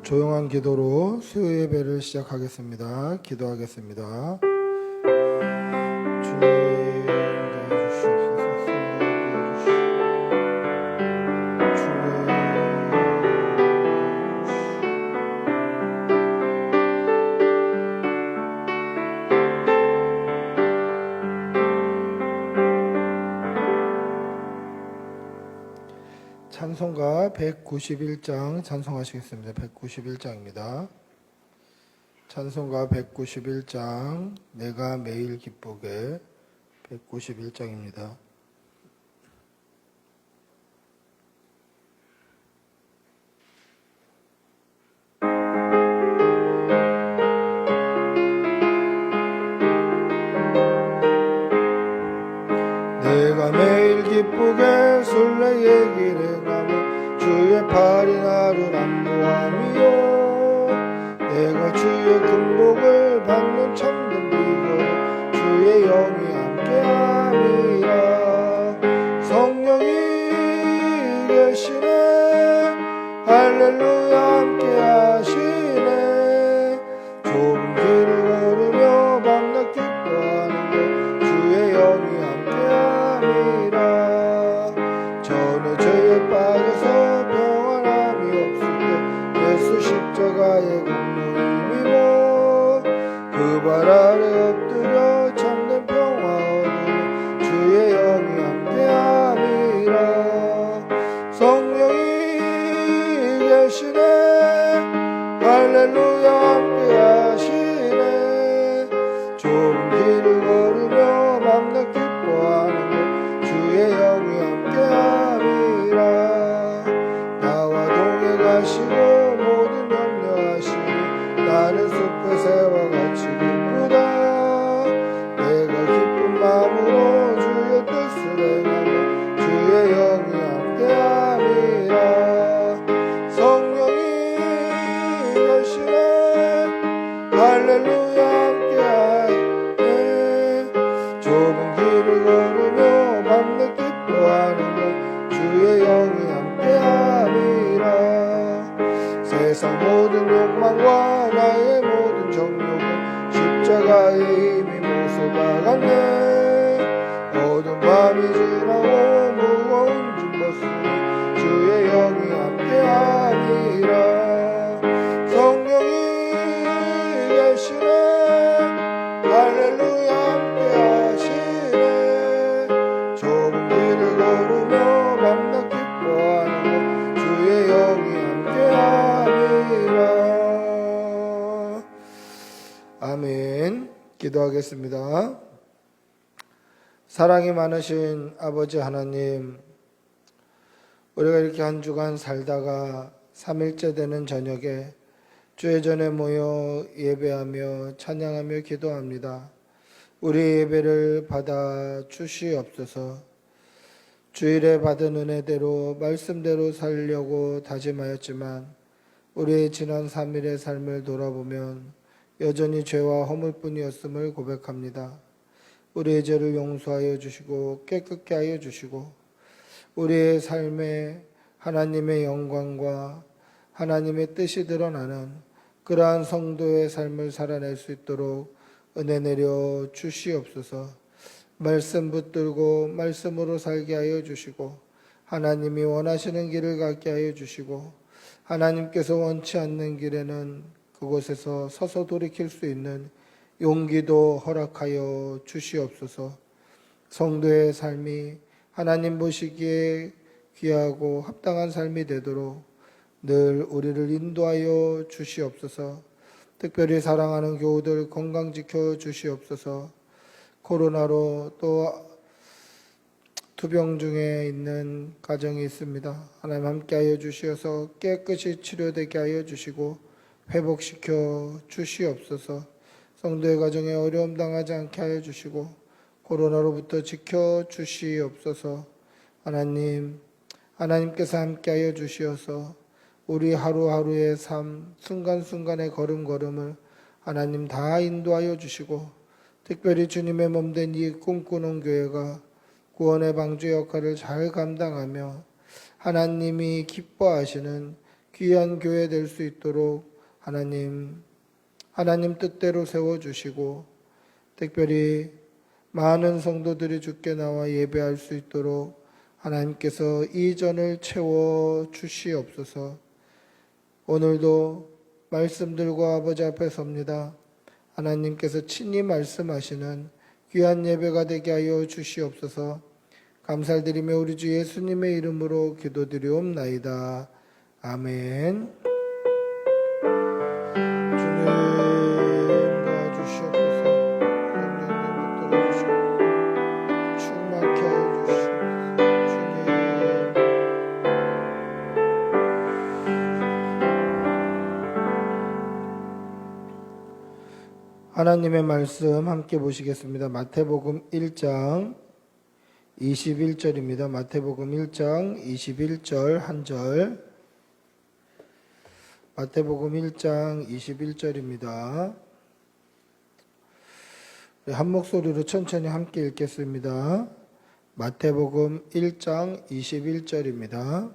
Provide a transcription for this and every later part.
조용한 기도로 수요 예배를 시작하겠습니다. 기도하겠습니다. 주님 인도해 주시옵소서. 찬송가 191장 찬송하시겠습니다. 191장입니다. 찬송가 191장 내가 매일 기쁘게 191장입니다. 내가 매일 기쁘게 술래의 길을 가며 주의 팔이 나를 안보함이요 내가 주의 금복을 받는 참된 비결 주의 영이 함께함이라 성령이 계시네 할렐루야 함께하시네 좁은 길을 걸으며 밤낮 기뻐하는 것 주의 영이 함께함이라 전에 죄에 빠져서 평안함이 없을 때 예수 십자가의 그 발 아래 엎드려 참된 평화 얻으며 주의 영이 함께함이라 성령이 계시네 할렐루야 함께하시네 좁은 길을 걸으며 밤낮 기뻐하는 것 주의 영이 함께함이라 나와 동행 가시고 모든 염려하시니 나는 숲의 새와 같이 기쁘다 내가 기쁜 마음으로 주의 뜻을 행하며 주의 영이 함께함이라 성령이 계시네 할렐루야 함께하네 좁은 길을 걸으며 밤낮 기뻐하는 것 주의 영이 함께함이라 세상 모든 욕망과 나의 모든 정욕은 십자가의 힘이 모서박았네 어두운 밤이 지나고 무거운 짐 벗으니 주의 영이 함께하니라 성령이 계시네 할렐루야 함께하시네 좁은 길을 걸으며 밤낮 기뻐하는 것 주의 영이 함께하니라 아멘. 기도하겠습니다. 사랑이 많으신 아버지 하나님, 우리가 이렇게 한 주간 살다가 3일째 되는 저녁에 주의 전에 모여 예배하며 찬양하며 기도합니다. 우리 예배를 받아 주시옵소서. 주일에 받은 은혜대로 말씀대로 살려고 다짐하였지만 우리의 지난 3일의 삶을 돌아보면 여전히 죄와 허물뿐이었음을 고백합니다. 우리의 죄를 용서하여 주시고 깨끗게 하여 주시고 우리의 삶에 하나님의 영광과 하나님의 뜻이 드러나는 그러한 성도의 삶을 살아낼 수 있도록 은혜 내려 주시옵소서. 말씀 붙들고 말씀으로 살게 하여 주시고 하나님이 원하시는 길을 갖게 하여 주시고 하나님께서 원치 않는 길에는 그곳에서 서서 돌이킬 수 있는 용기도 허락하여 주시옵소서. 성도의 삶이 하나님 보시기에 귀하고 합당한 삶이 되도록 늘 우리를 인도하여 주시옵소서. 특별히 사랑하는 교우들 건강 지켜 주시옵소서. 코로나로 또 투병 중에 있는 가정이 있습니다. 하나님 함께하여 주시어서 깨끗이 치료되게 하여 주시고 회복시켜 주시옵소서. 성도의 가정에 어려움 당하지 않게 하여 주시고 코로나로부터 지켜 주시옵소서. 하나님께서 함께하여 주시어서 우리 하루하루의 삶, 순간순간의 걸음걸음을 하나님 다 인도하여 주시고 특별히 주님의 몸된 이 꿈꾸는 교회가 구원의 방주 역할을 잘 감당하며 하나님이 기뻐하시는 귀한 교회 될 수 있도록 하나님 뜻대로 세워주시고 특별히 많은 성도들이 주께 나와 예배할 수 있도록 하나님께서 이 전을 채워 주시옵소서. 오늘도 말씀들과 아버지 앞에 섭니다. 하나님께서 친히 말씀하시는 귀한 예배가 되게 하여 주시옵소서. 감사드리며 우리 주 예수님의 이름으로 기도드리옵나이다. 아멘. 주님 도와주시옵소서. 성령님 붙들어주시고 충만케 하여 주시옵소서. 주님. 하나님의 말씀 함께 보시겠습니다. 마태복음 1장 21절입니다. 마태복음 1장 21절 한 절. 마태복음 1장 21절입니다. 한 목소리로 천천히 함께 읽겠습니다. 마태복음 1장 21절입니다.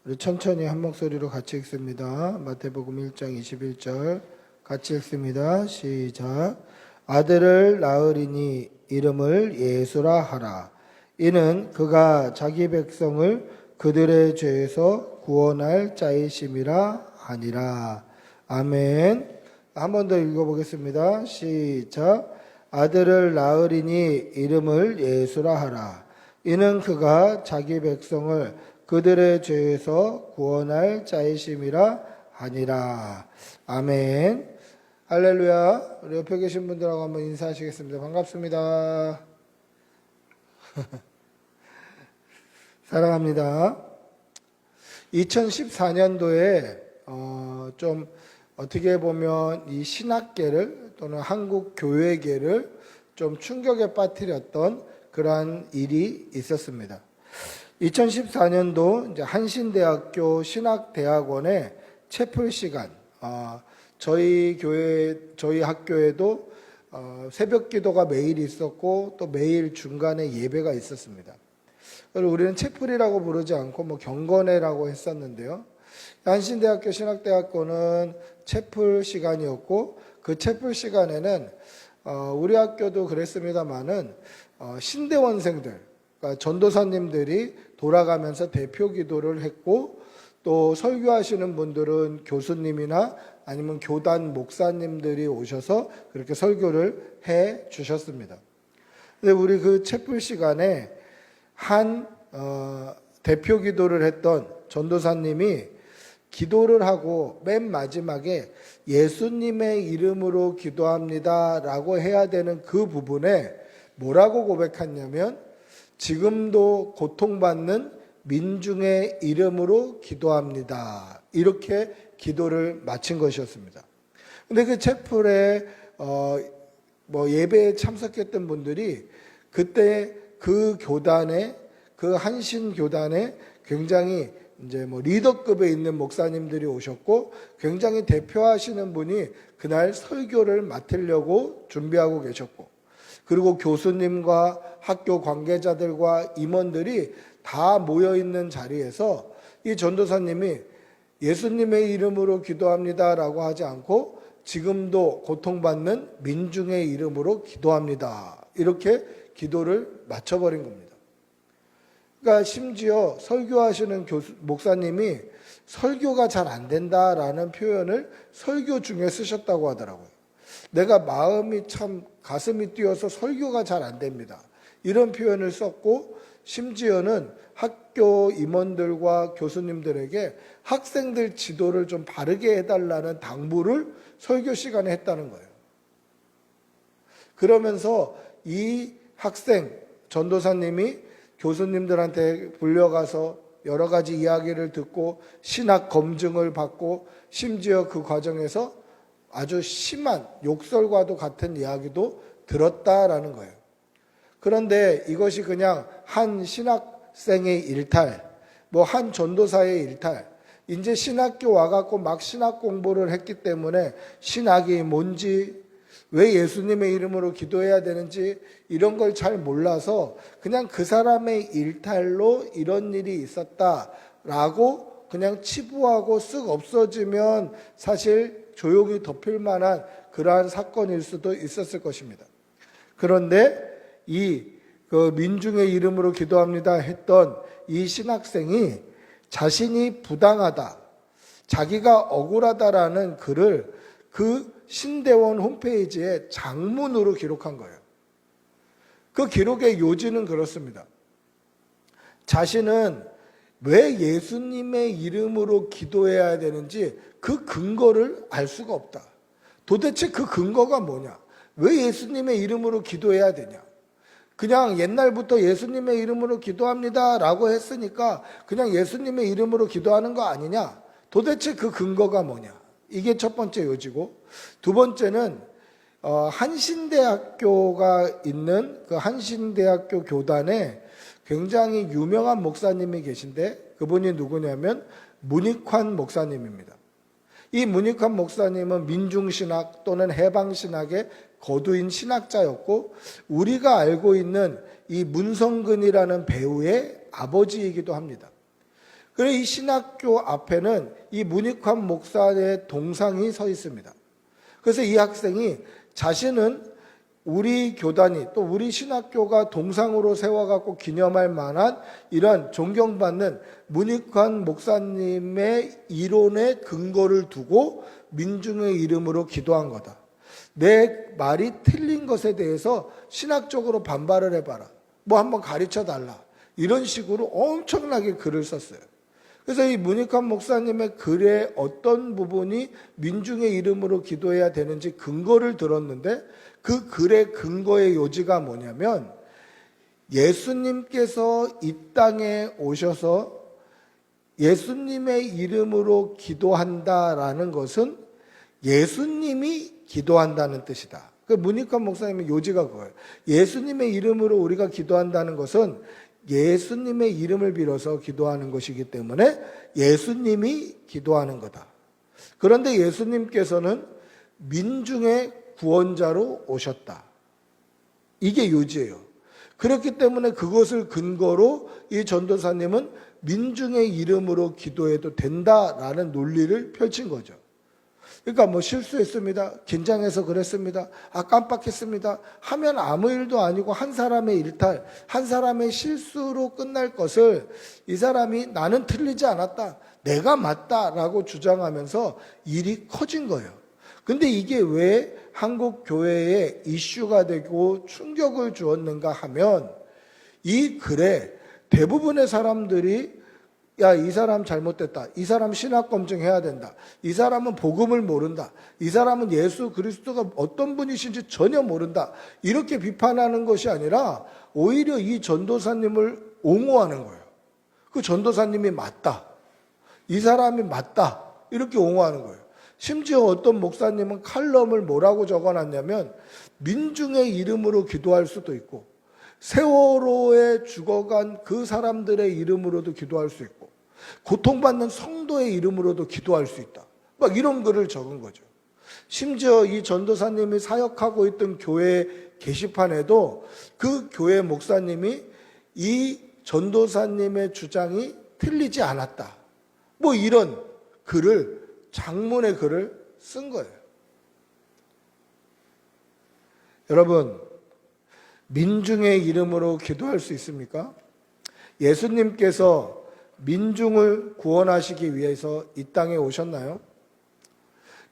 우리 천천히 한 목소리로 같이 읽습니다. 마태복음 1장 21절 같이 읽습니다. 시작. 아들을 낳으리니 이름을 예수라 하라. 이는 그가 자기 백성을 그들의 죄에서 구원할 자이심이라 하니라. 아멘. 한 번 더 읽어보겠습니다. 시작. 아들을 낳으리니 이름을 예수라 하라. 이는 그가 자기 백성을 그들의 죄에서 구원할 자이심이라 하니라. 아멘. 할렐루야. 우리 옆에 계신 분들하고 한번 인사하시겠습니다. 반갑습니다. 사랑합니다. 2014년도에 좀 어떻게 보면 이 신학계를 또는 한국 교회계를 좀 충격에 빠뜨렸던 그러한 일이 있었습니다. 2014년도 이제 한신대학교 신학대학원의 채플 시간, 저희 학교에도 새벽 기도가 매일 있었고 또 매일 중간에 예배가 있었습니다. 그리고 우리는 채플이라고 부르지 않고 경건회라고 했었는데요. 한신대학교 신학대학교는 채플 시간이었고 그 채플 시간에는 우리 학교도 그랬습니다만은 신대원생들, 그러니까 전도사님들이 돌아가면서 대표 기도를 했고 또 설교하시는 분들은 교수님이나 아니면 교단 목사님들이 오셔서 그렇게 설교를 해 주셨습니다. 근데 우리 그 채플 시간에 한 대표 기도를 했던 전도사님이 기도를 하고 맨 마지막에 예수님의 이름으로 기도합니다 라고 해야 되는 그 부분에 뭐라고 고백했냐면 지금도 고통받는 민중의 이름으로 기도합니다. 이렇게 기도를 마친 것이었습니다. 근데 그 채플에 예배에 참석했던 분들이 그때 그 교단에 그 한신 교단에 굉장히 이제 리더급에 있는 목사님들이 오셨고 굉장히 대표하시는 분이 그날 설교를 맡으려고 준비하고 계셨고 그리고 교수님과 학교 관계자들과 임원들이 다 모여 있는 자리에서 이 전도사님이 예수님의 이름으로 기도합니다라고 하지 않고 지금도 고통받는 민중의 이름으로 기도합니다. 이렇게 기도를 마쳐버린 겁니다. 그러니까 심지어 설교하시는 목사님이 설교가 잘 안 된다라는 표현을 설교 중에 쓰셨다고 하더라고요. 내가 마음이 참 가슴이 뛰어서 설교가 잘 안 됩니다. 이런 표현을 썼고 심지어는 학교 임원들과 교수님들에게 학생들 지도를 좀 바르게 해달라는 당부를 설교 시간에 했다는 거예요. 그러면서 이 학생 전도사님이 교수님들한테 불려가서 여러 가지 이야기를 듣고 신학 검증을 받고 심지어 그 과정에서 아주 심한 욕설과도 같은 이야기도 들었다라는 거예요. 그런데 이것이 그냥 한 신학생의 일탈, 한 전도사의 일탈, 이제 신학교 와갖고 막 신학 공부를 했기 때문에 신학이 뭔지, 왜 예수님의 이름으로 기도해야 되는지 이런 걸 잘 몰라서 그냥 그 사람의 일탈로 이런 일이 있었다라고 그냥 치부하고 쓱 없어지면 사실 조용히 덮일 만한 그러한 사건일 수도 있었을 것입니다. 그런데 그 민중의 이름으로 기도합니다 했던 이 신학생이 자신이 부당하다, 자기가 억울하다라는 글을 그 신대원 홈페이지에 장문으로 기록한 거예요. 그 기록의 요지는 그렇습니다. 자신은 왜 예수님의 이름으로 기도해야 되는지 그 근거를 알 수가 없다. 도대체 그 근거가 뭐냐? 왜 예수님의 이름으로 기도해야 되냐? 그냥 옛날부터 예수님의 이름으로 기도합니다 라고 했으니까 그냥 예수님의 이름으로 기도하는 거 아니냐? 도대체 그 근거가 뭐냐? 이게 첫 번째 요지고, 두 번째는 한신대학교가 있는 그 한신대학교 교단에 굉장히 유명한 목사님이 계신데 그분이 누구냐면 문익환 목사님입니다. 이 문익환 목사님은 민중신학 또는 해방신학의 거두인 신학자였고 우리가 알고 있는 이 문성근이라는 배우의 아버지이기도 합니다. 그래서 이 신학교 앞에는 이 문익환 목사의 동상이 서 있습니다. 그래서 이 학생이 자신은 우리 교단이 또 우리 신학교가 동상으로 세워갖고 기념할 만한 이런 존경받는 문익환 목사님의 이론의 근거를 두고 민중의 이름으로 기도한 거다. 내 말이 틀린 것에 대해서 신학적으로 반발을 해봐라. 뭐 한번 가르쳐달라. 이런 식으로 엄청나게 글을 썼어요. 그래서 이 문익환 목사님의 글의 어떤 부분이 민중의 이름으로 기도해야 되는지 근거를 들었는데 그 글의 근거의 요지가 뭐냐면 예수님께서 이 땅에 오셔서 예수님의 이름으로 기도한다라는 것은 예수님이 기도한다는 뜻이다. 그 문익환 목사님의 요지가 그거예요. 예수님의 이름으로 우리가 기도한다는 것은 예수님의 이름을 빌어서 기도하는 것이기 때문에 예수님이 기도하는 거다. 그런데 예수님께서는 민중의 구원자로 오셨다. 이게 요지예요. 그렇기 때문에 그것을 근거로 이 전도사님은 민중의 이름으로 기도해도 된다라는 논리를 펼친 거죠. 그러니까 뭐 실수했습니다. 긴장해서 그랬습니다. 깜빡했습니다. 하면 아무 일도 아니고 한 사람의 일탈, 한 사람의 실수로 끝날 것을 이 사람이 나는 틀리지 않았다. 내가 맞다라고 주장하면서 일이 커진 거예요. 근데 이게 왜 한국 교회에 이슈가 되고 충격을 주었는가 하면 이 글에 대부분의 사람들이 야, 이 사람 잘못됐다. 이 사람 신학 검증해야 된다. 이 사람은 복음을 모른다. 이 사람은 예수 그리스도가 어떤 분이신지 전혀 모른다. 이렇게 비판하는 것이 아니라 오히려 이 전도사님을 옹호하는 거예요. 그 전도사님이 맞다. 이 사람이 맞다. 이렇게 옹호하는 거예요. 심지어 어떤 목사님은 칼럼을 뭐라고 적어놨냐면 민중의 이름으로 기도할 수도 있고 세월호에 죽어간 그 사람들의 이름으로도 기도할 수 있고 고통받는 성도의 이름으로도 기도할 수 있다. 막 이런 글을 적은 거죠. 심지어 이 전도사님이 사역하고 있던 교회 게시판에도 그 교회 목사님이 이 전도사님의 주장이 틀리지 않았다. 뭐 이런 글을 장문의 글을 쓴 거예요. 여러분, 민중의 이름으로 기도할 수 있습니까? 예수님께서 민중을 구원하시기 위해서 이 땅에 오셨나요?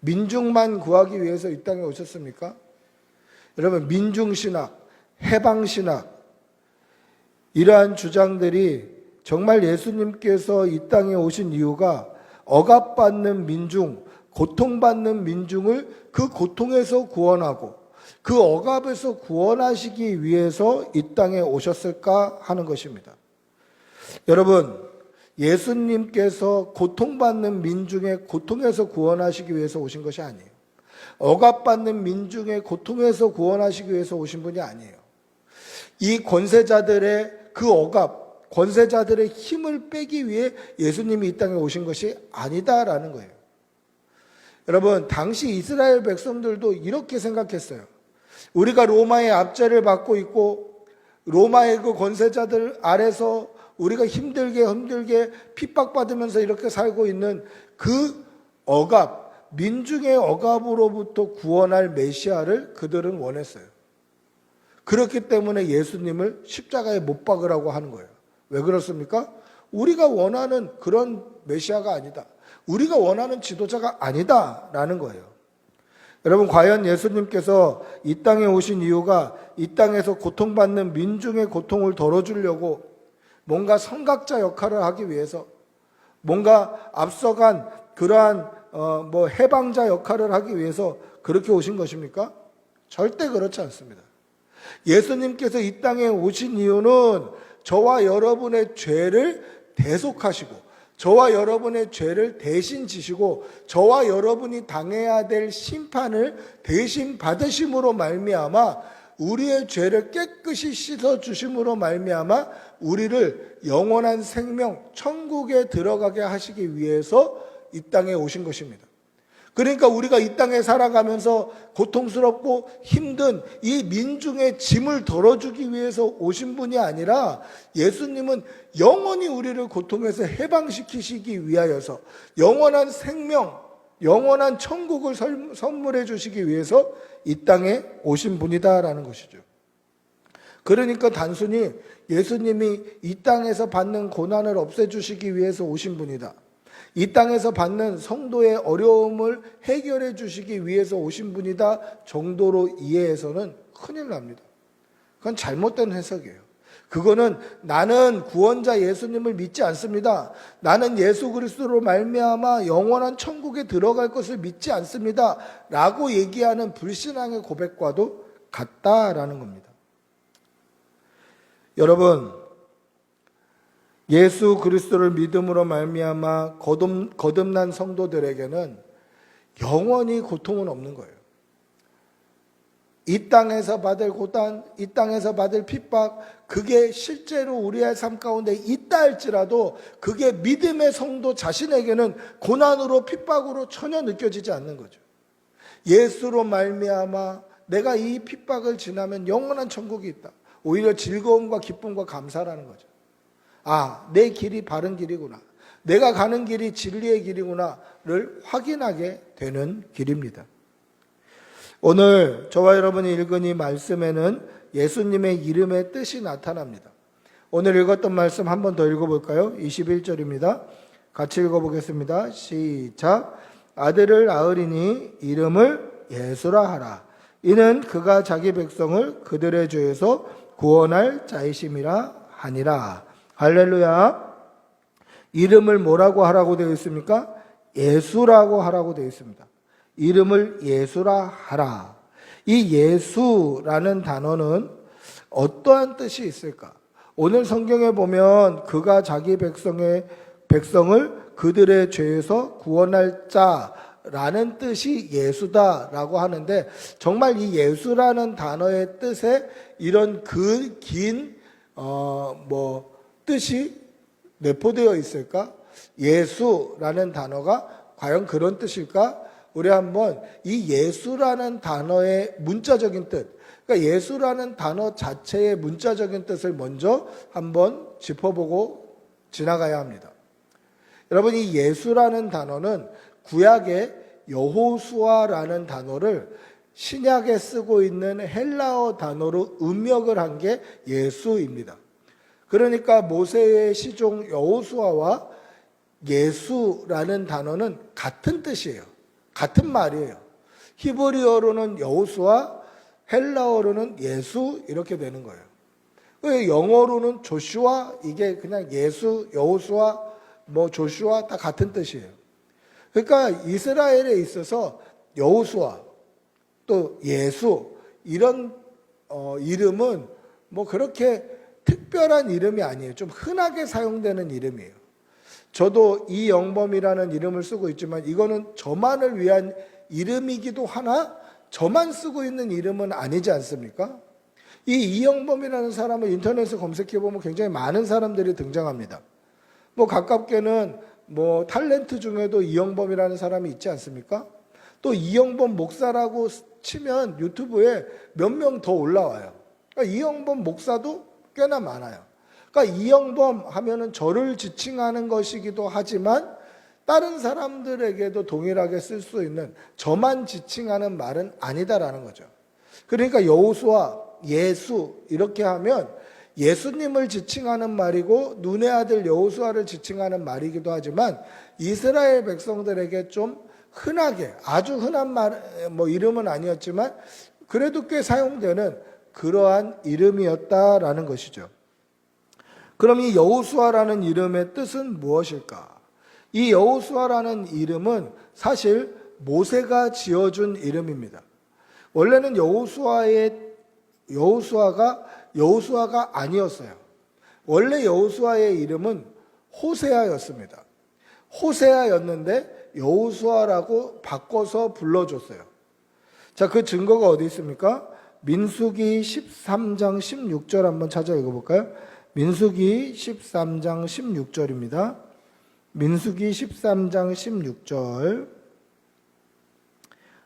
민중만 구하기 위해서 이 땅에 오셨습니까? 여러분, 민중신학, 해방신학, 이러한 주장들이 정말 예수님께서 이 땅에 오신 이유가 억압받는 민중, 고통받는 민중을 그 고통에서 구원하고 그 억압에서 구원하시기 위해서 이 땅에 오셨을까 하는 것입니다. 여러분, 예수님께서 고통받는 민중의 고통에서 구원하시기 위해서 오신 것이 아니에요. 억압받는 민중의 고통에서 구원하시기 위해서 오신 분이 아니에요. 이 권세자들의 그 억압, 권세자들의 힘을 빼기 위해 예수님이 이 땅에 오신 것이 아니다라는 거예요. 여러분, 당시 이스라엘 백성들도 이렇게 생각했어요. 우리가 로마의 압제를 받고 있고 로마의 그 권세자들 아래서 우리가 힘들게 핍박받으면서 이렇게 살고 있는 그 억압, 민중의 억압으로부터 구원할 메시아를 그들은 원했어요. 그렇기 때문에 예수님을 십자가에 못 박으라고 하는 거예요. 왜 그렇습니까? 우리가 원하는 그런 메시아가 아니다. 우리가 원하는 지도자가 아니다라는 거예요. 여러분, 과연 예수님께서 이 땅에 오신 이유가 이 땅에서 고통받는 민중의 고통을 덜어주려고 뭔가 선각자 역할을 하기 위해서, 뭔가 앞서간 그러한 해방자 역할을 하기 위해서 그렇게 오신 것입니까? 절대 그렇지 않습니다. 예수님께서 이 땅에 오신 이유는 저와 여러분의 죄를 대속하시고, 저와 여러분의 죄를 대신 지시고, 저와 여러분이 당해야 될 심판을 대신 받으심으로 말미암아 우리의 죄를 깨끗이 씻어 주심으로 말미암아 우리를 영원한 생명 천국에 들어가게 하시기 위해서 이 땅에 오신 것입니다. 그러니까 우리가 이 땅에 살아가면서 고통스럽고 힘든 이 민중의 짐을 덜어주기 위해서 오신 분이 아니라 예수님은 영원히 우리를 고통에서 해방시키시기 위하여서 영원한 생명, 영원한 천국을 선물해 주시기 위해서 이 땅에 오신 분이다라는 것이죠. 그러니까 단순히 예수님이 이 땅에서 받는 고난을 없애주시기 위해서 오신 분이다, 이 땅에서 받는 성도의 어려움을 해결해 주시기 위해서 오신 분이다 정도로 이해해서는 큰일 납니다. 그건 잘못된 해석이에요. 그거는 나는 구원자 예수님을 믿지 않습니다, 나는 예수 그리스도로 말미암아 영원한 천국에 들어갈 것을 믿지 않습니다 라고 얘기하는 불신앙의 고백과도 같다라는 겁니다. 여러분, 예수 그리스도를 믿음으로 말미암아 거듭난 성도들에게는 영원히 고통은 없는 거예요. 이 땅에서 받을 고난, 이 땅에서 받을 핍박, 그게 실제로 우리의 삶 가운데 있다 할지라도 그게 믿음의 성도 자신에게는 고난으로 핍박으로 전혀 느껴지지 않는 거죠. 예수로 말미암아 내가 이 핍박을 지나면 영원한 천국이 있다, 오히려 즐거움과 기쁨과 감사라는 거죠. 아, 내 길이 바른 길이구나, 내가 가는 길이 진리의 길이구나를 확인하게 되는 길입니다. 오늘 저와 여러분이 읽은 이 말씀에는 예수님의 이름의 뜻이 나타납니다. 오늘 읽었던 말씀 한 번 더 읽어볼까요? 21절입니다. 같이 읽어보겠습니다. 시작. 아들을 낳으리니 이름을 예수라 하라. 이는 그가 자기 백성을 그들의 죄에서 구원할 자이심이라 하니라. 할렐루야. 이름을 뭐라고 하라고 되어 있습니까? 예수라고 하라고 되어 있습니다. 이름을 예수라 하라. 이 예수라는 단어는 어떠한 뜻이 있을까? 오늘 성경에 보면 그가 자기 백성을 그들의 죄에서 구원할 자라는 뜻이 예수다라고 하는데, 정말 이 예수라는 단어의 뜻에 이런 그 긴 뜻이 내포되어 있을까? 예수라는 단어가 과연 그런 뜻일까? 우리 한번 이 예수라는 단어의 문자적인 뜻, 그러니까 예수라는 단어 자체의 문자적인 뜻을 먼저 한번 짚어보고 지나가야 합니다. 여러분, 이 예수라는 단어는 구약의 여호수아라는 단어를 신약에 쓰고 있는 헬라어 단어로 음역을 한 게 예수입니다. 그러니까 모세의 시종 여호수아와 예수라는 단어는 같은 뜻이에요. 같은 말이에요. 히브리어로는 여호수아, 헬라어로는 예수 이렇게 되는 거예요. 영어로는 조슈아, 이게 그냥 예수, 여호수아, 조슈아 다 같은 뜻이에요. 그러니까 이스라엘에 있어서 여호수아 또 예수 이런 이름은 그렇게 특별한 이름이 아니에요. 좀 흔하게 사용되는 이름이에요. 저도 이영범이라는 이름을 쓰고 있지만 이거는 저만을 위한 이름이기도 하나 저만 쓰고 있는 이름은 아니지 않습니까? 이 이영범이라는 사람을 인터넷에 검색해 보면 굉장히 많은 사람들이 등장합니다. 가깝게는 탤런트 중에도 이영범이라는 사람이 있지 않습니까? 또 이영범 목사라고 치면 유튜브에 몇 명 더 올라와요. 그러니까 이영범 목사도 꽤나 많아요. 그러니까 이영범 하면은 저를 지칭하는 것이기도 하지만 다른 사람들에게도 동일하게 쓸 수 있는 저만 지칭하는 말은 아니다라는 거죠. 그러니까 여호수아, 예수 이렇게 하면 예수님을 지칭하는 말이고 눈의 아들 여호수아를 지칭하는 말이기도 하지만 이스라엘 백성들에게 좀 흔하게, 아주 흔한 말, 이름은 아니었지만 그래도 꽤 사용되는 그러한 이름이었다라는 것이죠. 그럼 이 여호수아라는 이름의 뜻은 무엇일까? 이 여호수아라는 이름은 사실 모세가 지어준 이름입니다. 원래는 여호수아가 아니었어요. 원래 여호수아의 이름은 호세아였습니다. 호세아였는데 여호수아라고 바꿔서 불러줬어요. 자, 그 증거가 어디 있습니까? 민수기 13장 16절 한번 찾아 읽어볼까요? 민수기 13장 16절입니다. 민수기 13장 16절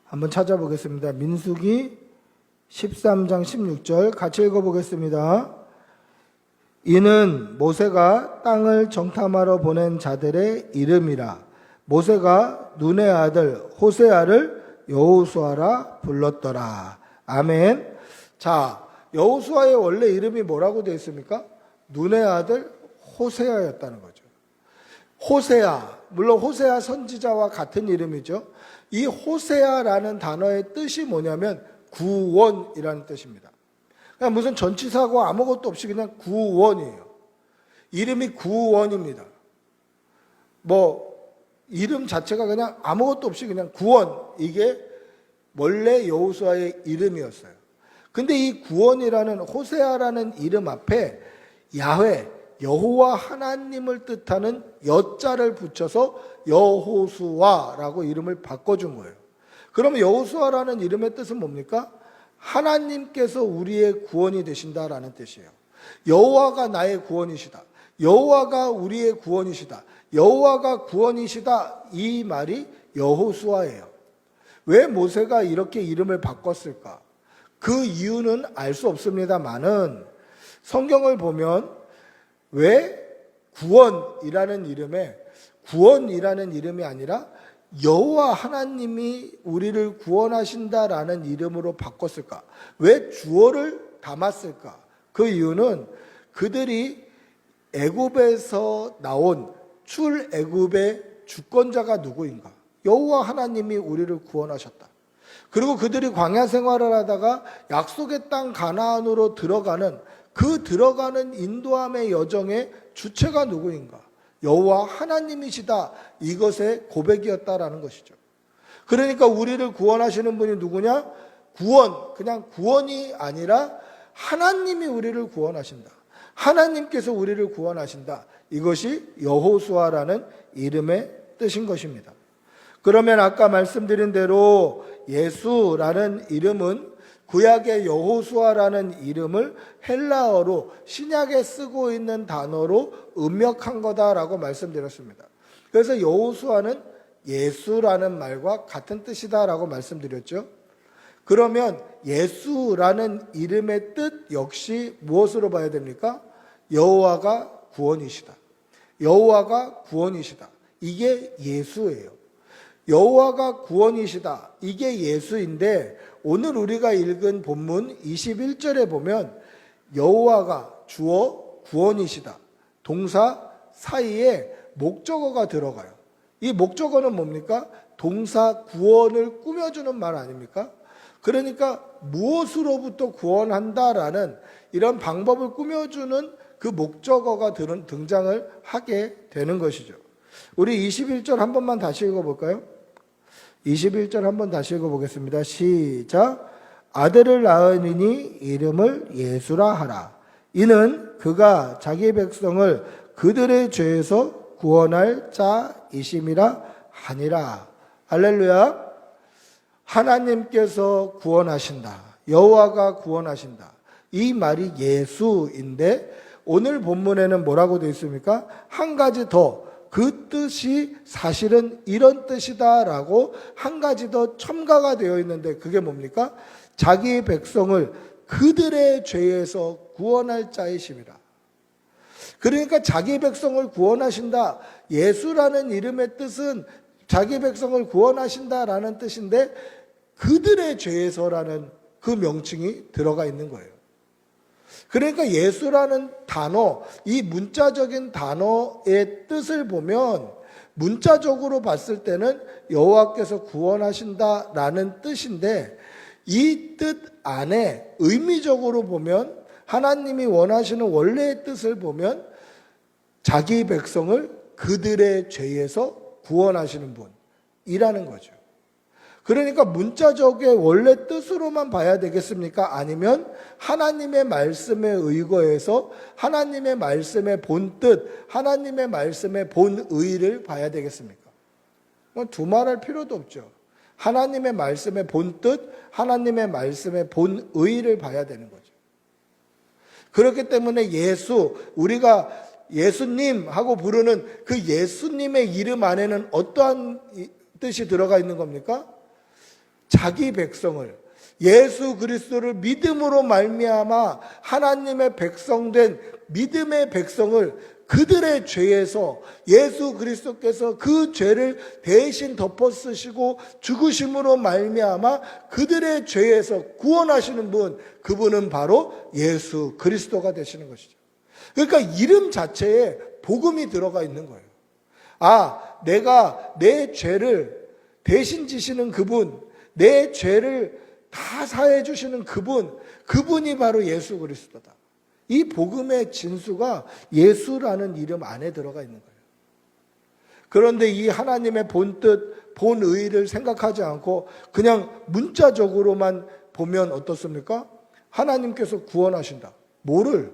한번 찾아보겠습니다. 민수기 13장 16절 같이 읽어보겠습니다. 이는 모세가 땅을 정탐하러 보낸 자들의 이름이라. 모세가 눈의 아들 호세아를 여호수아라 불렀더라. 아멘. 자, 여호수아의 원래 이름이 뭐라고 되어 있습니까? 눈의 아들 호세아였다는 거죠. 호세아, 물론 호세아 선지자와 같은 이름이죠. 이 호세아라는 단어의 뜻이 뭐냐면 구원이라는 뜻입니다. 그냥 무슨 전치사고 아무것도 없이 그냥 구원이에요. 이름이 구원입니다. 이름 자체가 그냥 아무것도 없이 그냥 구원, 이게 원래 여호수아의 이름이었어요. 근데 이 구원이라는 호세아라는 이름 앞에 야훼, 여호와 하나님을 뜻하는 여자를 붙여서 여호수아라고 이름을 바꿔준 거예요. 그러면 여호수아라는 이름의 뜻은 뭡니까? 하나님께서 우리의 구원이 되신다라는 뜻이에요. 여호와가 나의 구원이시다. 여호와가 우리의 구원이시다. 여호와가 구원이시다. 이 말이 여호수아예요. 왜 모세가 이렇게 이름을 바꿨을까? 그 이유는 알 수 없습니다만은 성경을 보면 왜 구원이라는 이름이 아니라 여호와 하나님이 우리를 구원하신다라는 이름으로 바꿨을까? 왜 주어를 담았을까? 그 이유는 그들이 애굽에서 나온 출애굽의 주권자가 누구인가? 여호와 하나님이 우리를 구원하셨다. 그리고 그들이 광야 생활을 하다가 약속의 땅 가나안으로 들어가는 인도함의 여정의 주체가 누구인가? 여호와 하나님이시다. 이것의 고백이었다라는 것이죠. 그러니까 우리를 구원하시는 분이 누구냐? 그냥 구원이 아니라 하나님이 우리를 구원하신다. 하나님께서 우리를 구원하신다. 이것이 여호수아라는 이름의 뜻인 것입니다. 그러면 아까 말씀드린 대로 예수라는 이름은 구약의 여호수아라는 이름을 헬라어로 신약에 쓰고 있는 단어로 음역한 거다라고 말씀드렸습니다. 그래서 여호수아는 예수라는 말과 같은 뜻이다라고 말씀드렸죠. 그러면 예수라는 이름의 뜻 역시 무엇으로 봐야 됩니까? 여호와가 구원이시다. 여호와가 구원이시다. 이게 예수예요. 여호와가 구원이시다. 이게 예수인데 오늘 우리가 읽은 본문 21절에 보면 여호와가 주어 구원이시다. 동사 사이에 목적어가 들어가요. 이 목적어는 뭡니까? 동사 구원을 꾸며주는 말 아닙니까? 그러니까 무엇으로부터 구원한다라는 이런 방법을 꾸며주는 그 목적어가 등장을 하게 되는 것이죠. 우리 21절 한 번만 다시 읽어볼까요? 21절 한번 다시 읽어보겠습니다. 시작. 아들을 낳으니 이름을 예수라 하라. 이는 그가 자기 백성을 그들의 죄에서 구원할 자이심이라 하니라. 할렐루야. 하나님께서 구원하신다. 여호와가 구원하신다. 이 말이 예수인데 오늘 본문에는 뭐라고 되어 있습니까? 한 가지 더. 그 뜻이 사실은 이런 뜻이다라고 한 가지 더 첨가가 되어 있는데 그게 뭡니까? 자기 백성을 그들의 죄에서 구원할 자이심이라. 그러니까 자기 백성을 구원하신다. 예수라는 이름의 뜻은 자기 백성을 구원하신다라는 뜻인데 그들의 죄에서라는 그 명칭이 들어가 있는 거예요. 그러니까 예수라는 단어, 이 문자적인 단어의 뜻을 보면 문자적으로 봤을 때는 여호와께서 구원하신다라는 뜻인데 이 뜻 안에 의미적으로 보면 하나님이 원하시는 원래의 뜻을 보면 자기 백성을 그들의 죄에서 구원하시는 분이라는 거죠. 그러니까 문자적의 원래 뜻으로만 봐야 되겠습니까? 아니면 하나님의 말씀에 의거해서 하나님의 말씀의 본뜻, 하나님의 말씀의 본의를 봐야 되겠습니까? 두말할 필요도 없죠. 하나님의 말씀의 본뜻, 하나님의 말씀의 본의를 봐야 되는 거죠. 그렇기 때문에 우리가 예수님 하고 부르는 그 예수님의 이름 안에는 어떠한 뜻이 들어가 있는 겁니까? 자기 백성을, 예수 그리스도를 믿음으로 말미암아 하나님의 백성된 믿음의 백성을 그들의 죄에서 예수 그리스도께서 그 죄를 대신 덮어 쓰시고 죽으심으로 말미암아 그들의 죄에서 구원하시는 분, 그분은 바로 예수 그리스도가 되시는 것이죠. 그러니까 이름 자체에 복음이 들어가 있는 거예요. 내가 내 죄를 대신 지시는 그분, 내 죄를 다 사해 주시는 그분이 바로 예수 그리스도다. 이 복음의 진수가 예수라는 이름 안에 들어가 있는 거예요. 그런데 이 하나님의 본뜻, 본의를 생각하지 않고 그냥 문자적으로만 보면 어떻습니까? 하나님께서 구원하신다. 뭐를?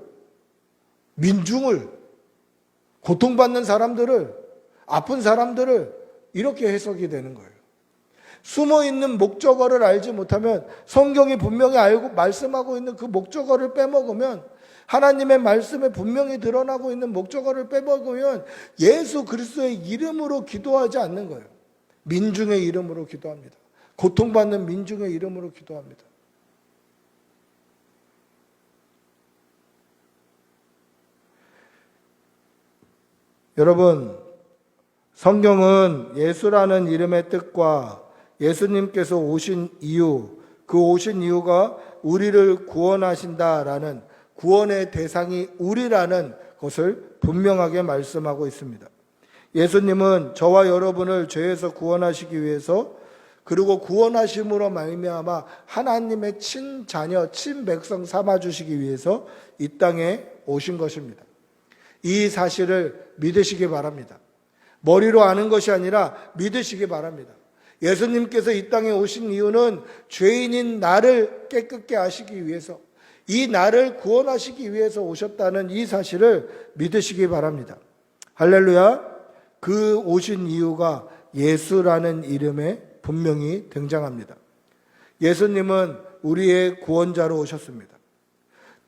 민중을, 고통받는 사람들을, 아픈 사람들을 이렇게 해석이 되는 거예요. 숨어있는 목적어를 알지 못하면 성경이 분명히 알고 말씀하고 있는 그 목적어를 빼먹으면 하나님의 말씀에 분명히 드러나고 있는 목적어를 빼먹으면 예수 그리스도의 이름으로 기도하지 않는 거예요. 민중의 이름으로 기도합니다. 고통받는 민중의 이름으로 기도합니다. 여러분, 성경은 예수라는 이름의 뜻과 예수님께서 오신 이유, 그 오신 이유가 우리를 구원하신다라는 구원의 대상이 우리라는 것을 분명하게 말씀하고 있습니다. 예수님은 저와 여러분을 죄에서 구원하시기 위해서 그리고 구원하심으로 말미암아 하나님의 친자녀, 친백성 삼아주시기 위해서 이 땅에 오신 것입니다. 이 사실을 믿으시기 바랍니다. 머리로 아는 것이 아니라 믿으시기 바랍니다. 예수님께서 이 땅에 오신 이유는 죄인인 나를 깨끗게 하시기 위해서, 이 나를 구원하시기 위해서 오셨다는 이 사실을 믿으시기 바랍니다. 할렐루야. 그 오신 이유가 예수라는 이름에 분명히 등장합니다. 예수님은 우리의 구원자로 오셨습니다.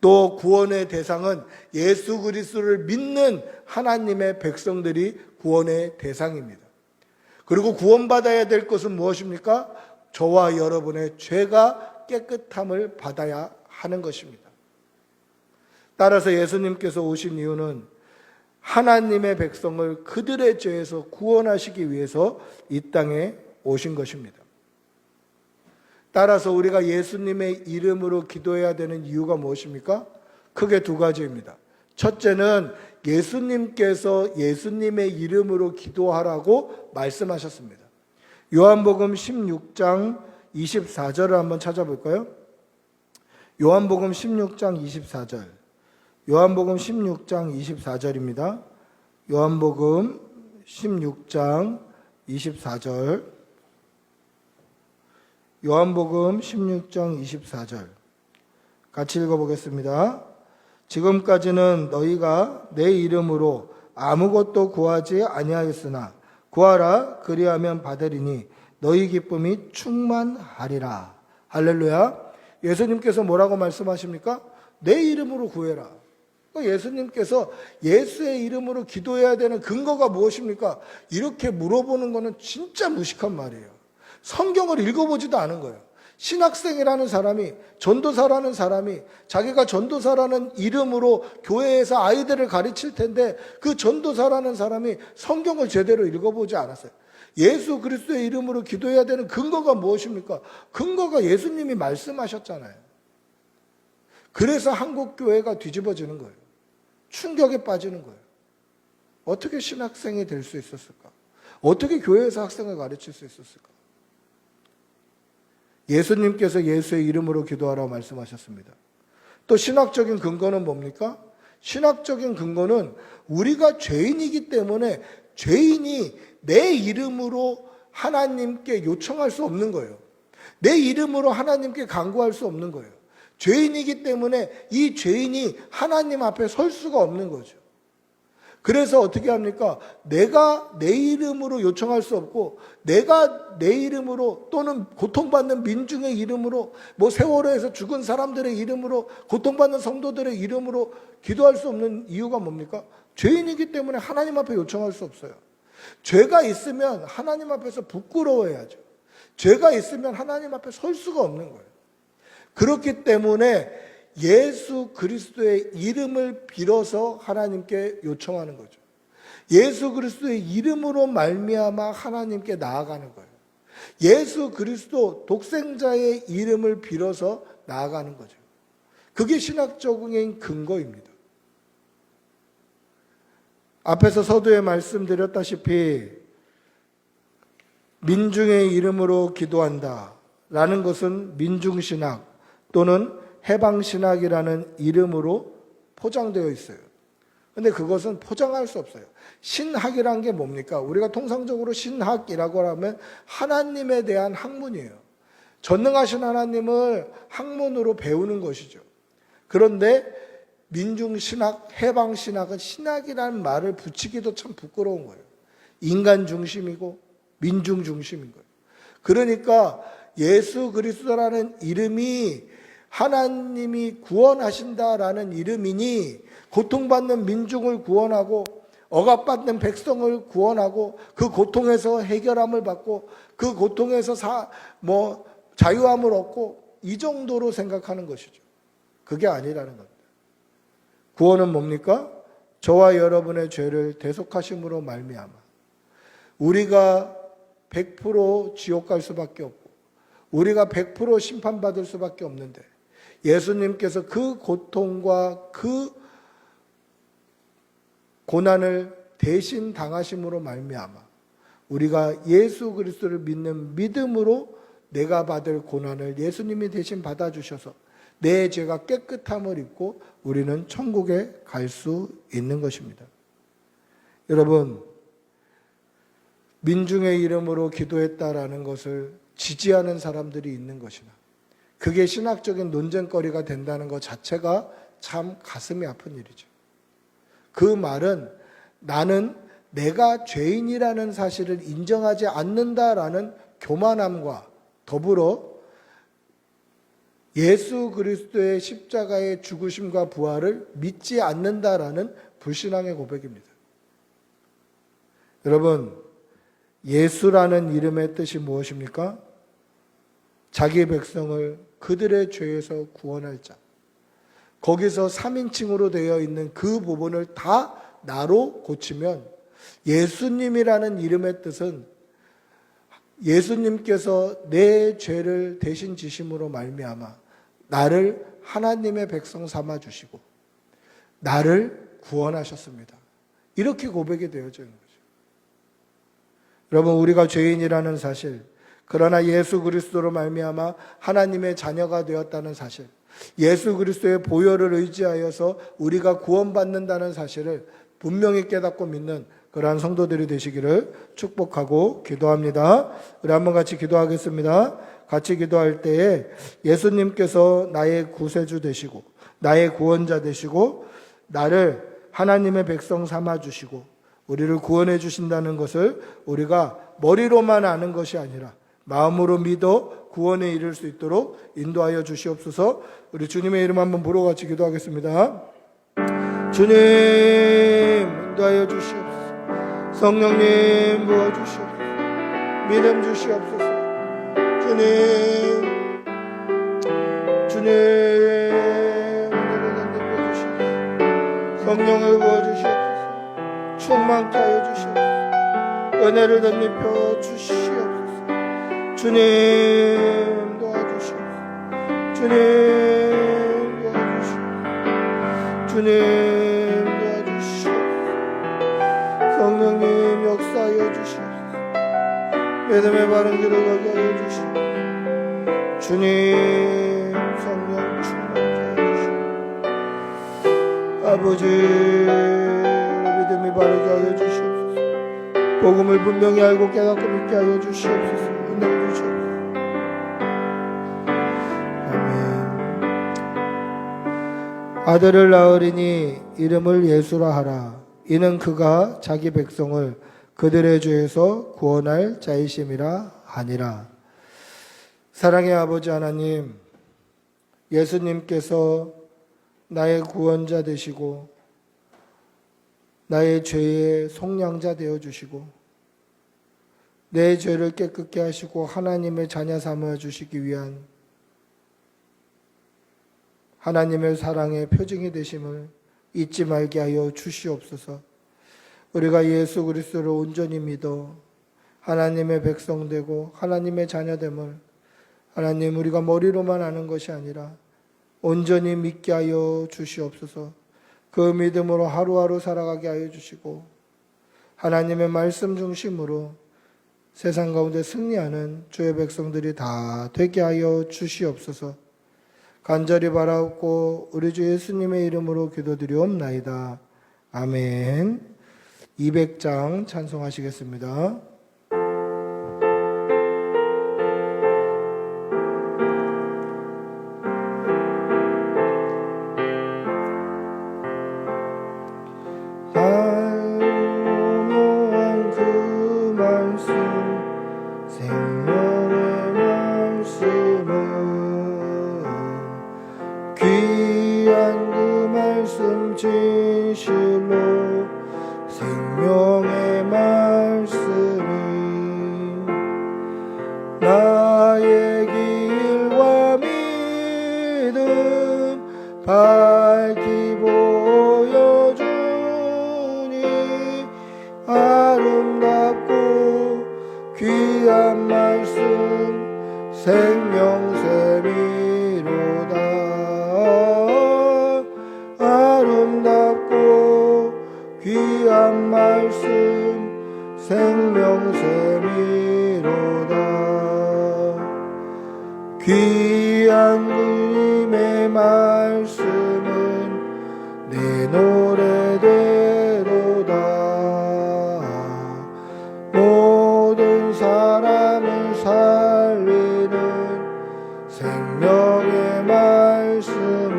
또 구원의 대상은 예수 그리스도를 믿는 하나님의 백성들이 구원의 대상입니다. 그리고 구원받아야 될 것은 무엇입니까? 저와 여러분의 죄가 깨끗함을 받아야 하는 것입니다. 따라서 예수님께서 오신 이유는 하나님의 백성을 그들의 죄에서 구원하시기 위해서 이 땅에 오신 것입니다. 따라서 우리가 예수님의 이름으로 기도해야 되는 이유가 무엇입니까? 크게 두 가지입니다. 첫째는 예수님께서 예수님의 이름으로 기도하라고 말씀하셨습니다. 요한복음 16장 24절을 한번 찾아볼까요? 요한복음 16장 24절. 요한복음 16장 24절입니다. 요한복음 16장 24절. 요한복음 16장 24절. 같이 읽어보겠습니다. 지금까지는 너희가 내 이름으로 아무것도 구하지 아니하였으나 구하라 그리하면 받으리니 너희 기쁨이 충만하리라. 할렐루야. 예수님께서 뭐라고 말씀하십니까? 내 이름으로 구해라. 예수님께서 예수의 이름으로 기도해야 되는 근거가 무엇입니까? 이렇게 물어보는 거는 진짜 무식한 말이에요. 성경을 읽어보지도 않은 거예요. 신학생이라는 사람이, 전도사라는 사람이 자기가 전도사라는 이름으로 교회에서 아이들을 가르칠 텐데 그 전도사라는 사람이 성경을 제대로 읽어보지 않았어요. 예수 그리스도의 이름으로 기도해야 되는 근거가 무엇입니까? 근거가 예수님이 말씀하셨잖아요. 그래서 한국 교회가 뒤집어지는 거예요. 충격에 빠지는 거예요. 어떻게 신학생이 될 수 있었을까? 어떻게 교회에서 학생을 가르칠 수 있었을까? 예수님께서 예수의 이름으로 기도하라고 말씀하셨습니다. 또 신학적인 근거는 뭡니까? 신학적인 근거는 우리가 죄인이기 때문에 죄인이 내 이름으로 하나님께 요청할 수 없는 거예요. 내 이름으로 하나님께 간구할 수 없는 거예요. 죄인이기 때문에 이 죄인이 하나님 앞에 설 수가 없는 거죠. 그래서 어떻게 합니까? 내가 내 이름으로 요청할 수 없고 내가 내 이름으로 또는 고통받는 민중의 이름으로 뭐 세월호에서 죽은 사람들의 이름으로 고통받는 성도들의 이름으로 기도할 수 없는 이유가 뭡니까? 죄인이기 때문에 하나님 앞에 요청할 수 없어요. 죄가 있으면 하나님 앞에서 부끄러워해야죠. 죄가 있으면 하나님 앞에 설 수가 없는 거예요. 그렇기 때문에 예수 그리스도의 이름을 빌어서 하나님께 요청하는 거죠. 예수 그리스도의 이름으로 말미암아 하나님께 나아가는 거예요. 예수 그리스도 독생자의 이름을 빌어서 나아가는 거죠. 그게 신학적인 근거입니다. 앞에서 서두에 말씀드렸다시피 민중의 이름으로 기도한다 라는 것은 민중신학 또는 해방신학이라는 이름으로 포장되어 있어요. 근데 그것은 포장할 수 없어요. 신학이란 게 뭡니까? 우리가 통상적으로 신학이라고 하면 하나님에 대한 학문이에요. 전능하신 하나님을 학문으로 배우는 것이죠. 그런데 민중신학, 해방신학은 신학이라는 말을 붙이기도 참 부끄러운 거예요. 인간 중심이고 민중 중심인 거예요. 그러니까 예수 그리스도라는 이름이 하나님이 구원하신다라는 이름이니 고통받는 민중을 구원하고 억압받는 백성을 구원하고 그 고통에서 해결함을 받고 그 고통에서 자유함을 얻고 이 정도로 생각하는 것이죠. 그게 아니라는 겁니다. 구원은 뭡니까? 저와 여러분의 죄를 대속하심으로 말미암아 우리가 100% 지옥 갈 수밖에 없고 우리가 100% 심판받을 수밖에 없는데 예수님께서 그 고통과 그 고난을 대신 당하심으로 말미암아 우리가 예수 그리스도를 믿는 믿음으로 내가 받을 고난을 예수님이 대신 받아주셔서 내 죄가 깨끗함을 입고 우리는 천국에 갈 수 있는 것입니다. 여러분, 민중의 이름으로 기도했다라는 것을 지지하는 사람들이 있는 것이나 그게 신학적인 논쟁거리가 된다는 것 자체가 참 가슴이 아픈 일이죠. 그 말은 나는 내가 죄인이라는 사실을 인정하지 않는다라는 교만함과 더불어 예수 그리스도의 십자가의 죽으심과 부활을 믿지 않는다라는 불신앙의 고백입니다. 여러분, 예수라는 이름의 뜻이 무엇입니까? 자기 백성을 그들의 죄에서 구원할 자. 거기서 3인칭으로 되어 있는 그 부분을 다 나로 고치면 예수님이라는 이름의 뜻은 예수님께서 내 죄를 대신 지심으로 말미암아 나를 하나님의 백성 삼아 주시고 나를 구원하셨습니다. 이렇게 고백이 되어져 있는 거죠. 여러분, 우리가 죄인이라는 사실, 그러나 예수 그리스도로 말미암아 하나님의 자녀가 되었다는 사실, 예수 그리스도의 보혈을 의지하여서 우리가 구원받는다는 사실을 분명히 깨닫고 믿는 그러한 성도들이 되시기를 축복하고 기도합니다. 우리 한번 같이 기도하겠습니다. 같이 기도할 때에 예수님께서 나의 구세주 되시고 나의 구원자 되시고 나를 하나님의 백성 삼아 주시고 우리를 구원해 주신다는 것을 우리가 머리로만 아는 것이 아니라 마음으로 믿어 구원에 이를 수 있도록 인도하여 주시옵소서. 우리 주님의 이름 한번 부르고 같이 기도하겠습니다. 주님 인도하여 주시옵소서. 성령님 부어주시옵소서. 믿음 주시옵소서. 주님 주님 오늘은 은혜 주시옵소서. 성령을 부어주시옵소서. 충만케 하여 주시옵소서. 은혜를 덧입혀 주시옵소서. 주님 도와주시옵소서. 주님 도와주시옵소서. 주님 도와주시옵소서. 성령님 역사하여 주시옵소서. 믿음의 바른 길을 가게 하여 주시옵소서. 주님 성령 충만케 하여 주시옵소서. 아버지 믿음이 바르게 하여 주시옵소서. 복음을 분명히 알고 깨닫고 믿게 하여 주시옵소서. 은혜를 주시옵소서. 아들을 낳으리니 이름을 예수라 하라. 이는 그가 자기 백성을 그들의 죄에서 구원할 자이심이라 하니라. 사랑의 아버지 하나님, 예수님께서 나의 구원자 되시고 나의 죄의 속량자 되어주시고 내 죄를 깨끗게 하시고 하나님의 자녀 삼아 주시기 위한 하나님의 사랑의 표징이 되심을 잊지 말게 하여 주시옵소서. 우리가 예수 그리스도를 온전히 믿어 하나님의 백성 되고 하나님의 자녀됨을 하나님 우리가 머리로만 아는 것이 아니라 온전히 믿게 하여 주시옵소서. 그 믿음으로 하루하루 살아가게 하여 주시고 하나님의 말씀 중심으로 세상 가운데 승리하는 주의 백성들이 다 되게 하여 주시옵소서. 간절히 바라옵고 우리 주 예수님의 이름으로 기도드리옵나이다. 아멘. 200장 찬송하시겠습니다. 밝히 보여주니 아름답고 귀한 말씀 생명샘이로다. 아름답고 귀한 말씀 생명샘이로다. 귀한 주님의 말씀은 내 노래대로다. 모든 사람을 살리는 생명의 말씀은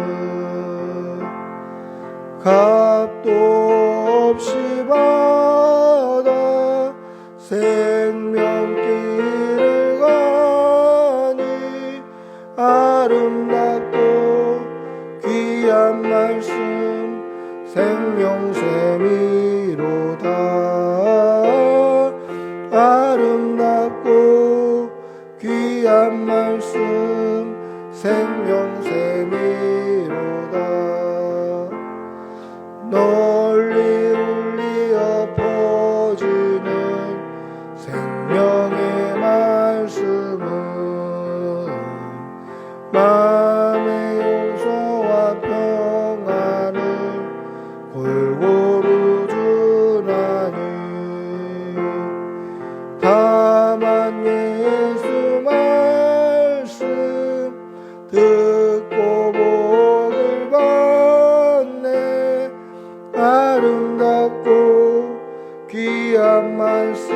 값도 없이 받아 생명길을 가니 아름답고 귀한 말씀 생명샘이로다. 아름답고 귀한 말씀 생명샘이로다. 널리 울리어 퍼지는 생명의 말씀은 마음의 용서와 평안을 골고루 주나니 다만 예수 말씀 듣고 복을 받네. 아름답고 귀한 말씀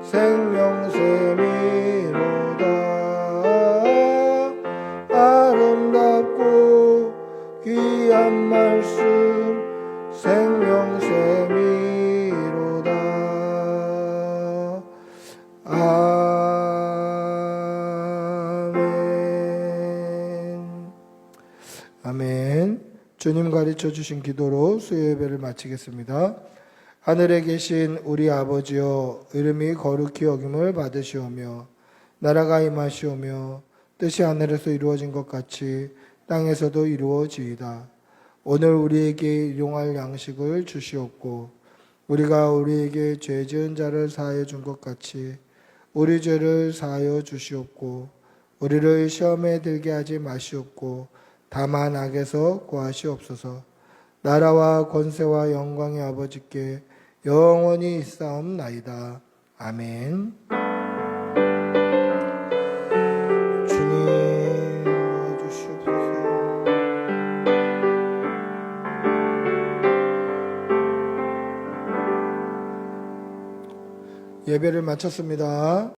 생명샘이로다. 아름답고 귀한 말씀 생명샘이로다. 아멘. 아멘. 주님 가르쳐 주신 기도로 수요 예배를 마치겠습니다. 하늘에 계신 우리 아버지여, 이름이 거룩히 여김을 받으시오며 나라가 임하시오며 뜻이 하늘에서 이루어진 것 같이 땅에서도 이루어지이다. 오늘 우리에게 일용할 양식을 주시옵고 우리가 우리에게 죄 지은 자를 사하여 준 것 같이 우리 죄를 사하여 주시옵고 우리를 시험에 들게 하지 마시옵고 다만 악에서 구하시옵소서. 나라와 권세와 영광의 아버지께 영원히 있사옵나이다. 아멘. 주님 도와주시옵소서. 예배를 마쳤습니다.